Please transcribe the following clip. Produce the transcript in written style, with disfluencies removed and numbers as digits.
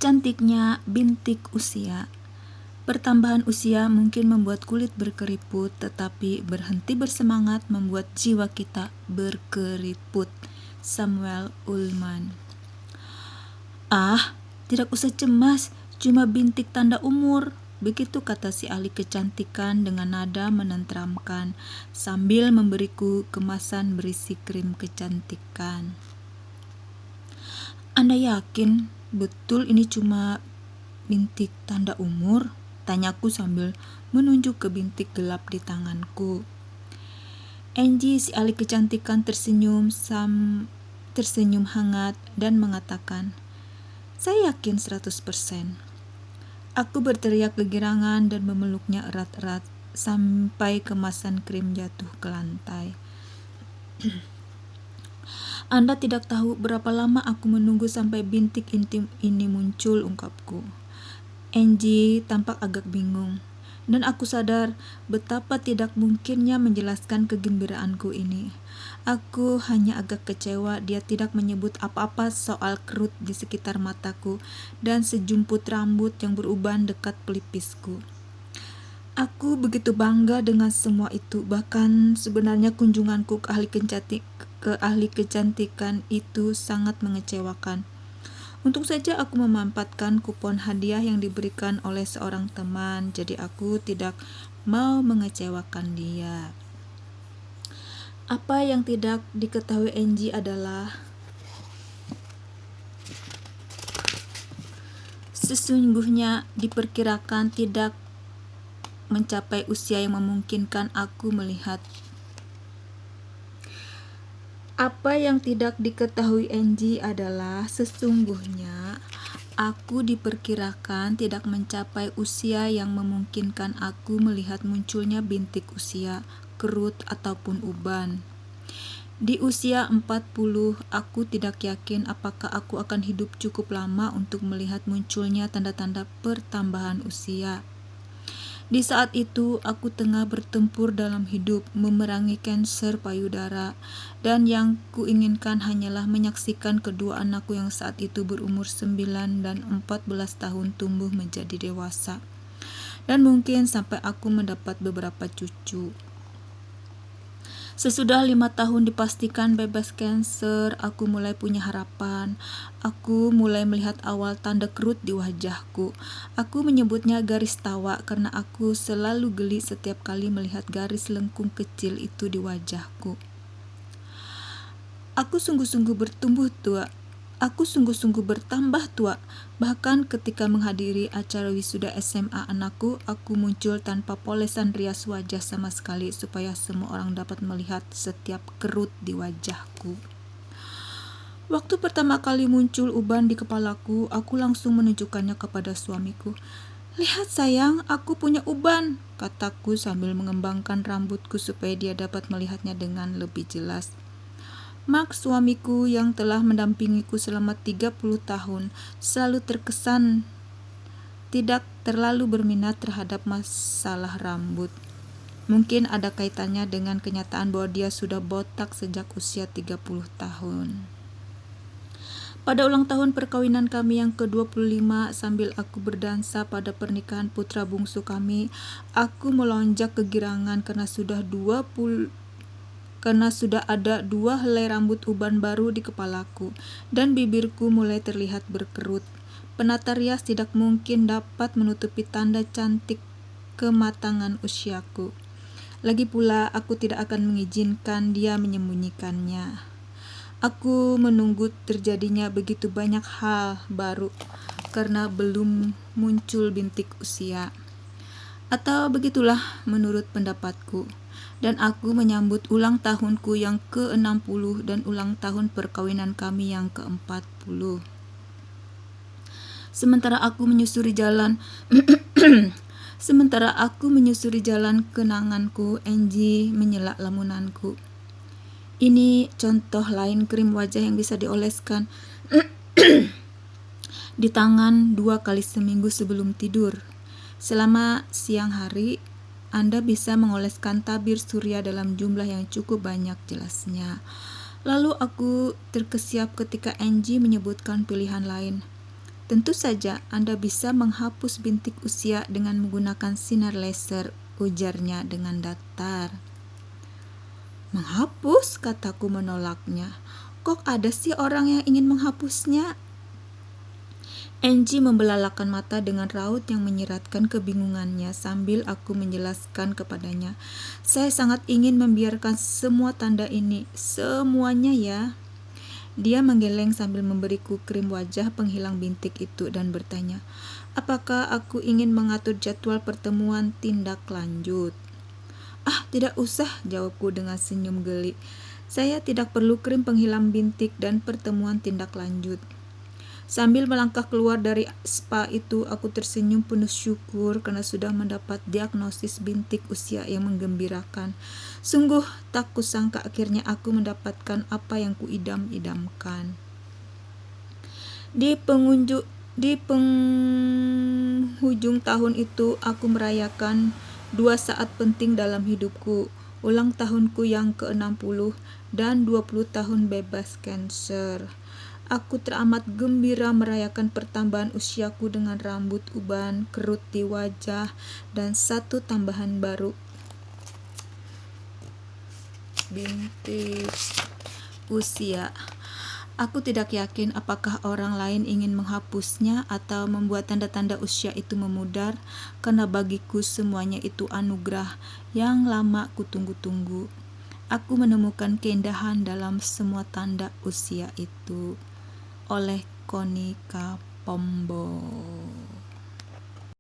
Cantiknya bintik usia. Pertambahan usia mungkin membuat kulit berkeriput, tetapi berhenti bersemangat membuat jiwa kita berkeriput. Samuel Ullman. Ah, tidak usah cemas, cuma bintik tanda umur. Begitu kata si ahli kecantikan dengan nada menenteramkan, sambil memberiku kemasan berisi krim kecantikan. Anda yakin betul ini cuma bintik tanda umur? Tanyaku sambil menunjuk ke bintik gelap di tanganku. Angie, si ahli kecantikan, tersenyum hangat dan mengatakan, "Saya yakin 100%. Aku berteriak kegirangan dan memeluknya erat-erat sampai kemasan krim jatuh ke lantai. Anda tidak tahu berapa lama aku menunggu sampai bintik intim ini muncul, ungkapku. Angie tampak agak bingung, dan aku sadar betapa tidak mungkinnya menjelaskan kegembiraanku ini. Aku hanya agak kecewa dia tidak menyebut apa-apa soal kerut di sekitar mataku dan sejumput rambut yang beruban dekat pelipisku. Aku begitu bangga dengan semua itu, bahkan sebenarnya kunjunganku ke ahli kecantikan itu sangat mengecewakan. Untung saja aku memanfaatkan kupon hadiah yang diberikan oleh seorang teman, jadi aku tidak mau mengecewakan dia. Apa yang tidak diketahui Angie adalah sesungguhnya diperkirakan tidak mencapai usia yang memungkinkan aku melihat. Apa yang tidak diketahui Angie adalah sesungguhnya aku diperkirakan tidak mencapai usia yang memungkinkan aku melihat munculnya bintik usia, kerut ataupun uban. Di usia 40, aku tidak yakin apakah aku akan hidup cukup lama untuk melihat munculnya tanda-tanda pertambahan usia. Di saat itu, aku tengah bertempur dalam hidup, memerangi kanser payudara, dan yang kuinginkan hanyalah menyaksikan kedua anakku yang saat itu berumur 9 dan 14 tahun tumbuh menjadi dewasa. Dan mungkin sampai aku mendapat beberapa cucu. Sesudah 5 tahun dipastikan bebas kanser, aku mulai punya harapan. Aku mulai melihat awal tanda kerut di wajahku. Aku menyebutnya garis tawa karena aku selalu geli setiap kali melihat garis lengkung kecil itu di wajahku. Aku sungguh-sungguh bertambah tua. Bahkan ketika menghadiri acara wisuda SMA anakku, aku muncul tanpa polesan rias wajah sama sekali supaya semua orang dapat melihat setiap kerut di wajahku. Waktu pertama kali muncul uban di kepalaku, aku langsung menunjukkannya kepada suamiku. "Lihat sayang, aku punya uban," kataku sambil mengembangkan rambutku supaya dia dapat melihatnya dengan lebih jelas. Mark, suamiku yang telah mendampingiku selama 30 tahun, selalu terkesan tidak terlalu berminat terhadap masalah rambut. Mungkin ada kaitannya dengan kenyataan bahwa dia sudah botak sejak usia 30 tahun. Pada ulang tahun perkawinan kami yang ke-25, sambil aku berdansa pada pernikahan putra bungsu kami, aku melonjak kegirangan karena sudah ada 2 helai rambut uban baru di kepalaku, dan bibirku mulai terlihat berkerut. Penata rias tidak mungkin dapat menutupi tanda cantik kematangan usiaku. Lagi pula, aku tidak akan mengizinkan dia menyembunyikannya. Aku menunggu terjadinya begitu banyak hal baru karena belum muncul bintik usia. Atau begitulah menurut pendapatku. Dan aku menyambut ulang tahunku yang ke-60 dan ulang tahun perkawinan kami yang ke-40. Sementara aku menyusuri jalan kenanganku, Angie menyela lamunanku. "Ini contoh lain krim wajah yang bisa dioleskan di tangan 2 kali seminggu sebelum tidur. Selama siang hari, Anda bisa mengoleskan tabir surya dalam jumlah yang cukup banyak," jelasnya. Lalu aku terkesiap ketika Angie menyebutkan pilihan lain. Tentu saja Anda bisa menghapus bintik usia dengan menggunakan sinar laser, ujarnya dengan datar. Menghapus, kataku menolaknya. Kok ada sih orang yang ingin menghapusnya? Angie membelalakan mata dengan raut yang menyiratkan kebingungannya sambil aku menjelaskan kepadanya. Saya sangat ingin membiarkan semua tanda ini, semuanya ya. Dia menggeleng sambil memberiku krim wajah penghilang bintik itu dan bertanya, apakah aku ingin mengatur jadwal pertemuan tindak lanjut? Ah, tidak usah, jawabku dengan senyum geli. Saya tidak perlu krim penghilang bintik dan pertemuan tindak lanjut. Sambil melangkah keluar dari spa itu, aku tersenyum penuh syukur karena sudah mendapat diagnosis bintik usia yang menggembirakan. Sungguh tak kusangka akhirnya aku mendapatkan apa yang kuidam-idamkan. Di penghujung tahun itu, aku merayakan 2 saat penting dalam hidupku. Ulang tahunku yang ke-60 dan 20 tahun bebas kanker. Aku teramat gembira merayakan pertambahan usiaku dengan rambut uban, kerut di wajah, dan 1 tambahan baru, bintik usia. Aku tidak yakin apakah orang lain ingin menghapusnya atau membuat tanda-tanda usia itu memudar, karena bagiku semuanya itu anugerah yang lama kutunggu-tunggu. Aku menemukan keindahan dalam semua tanda usia itu. Oleh Konika Pombo.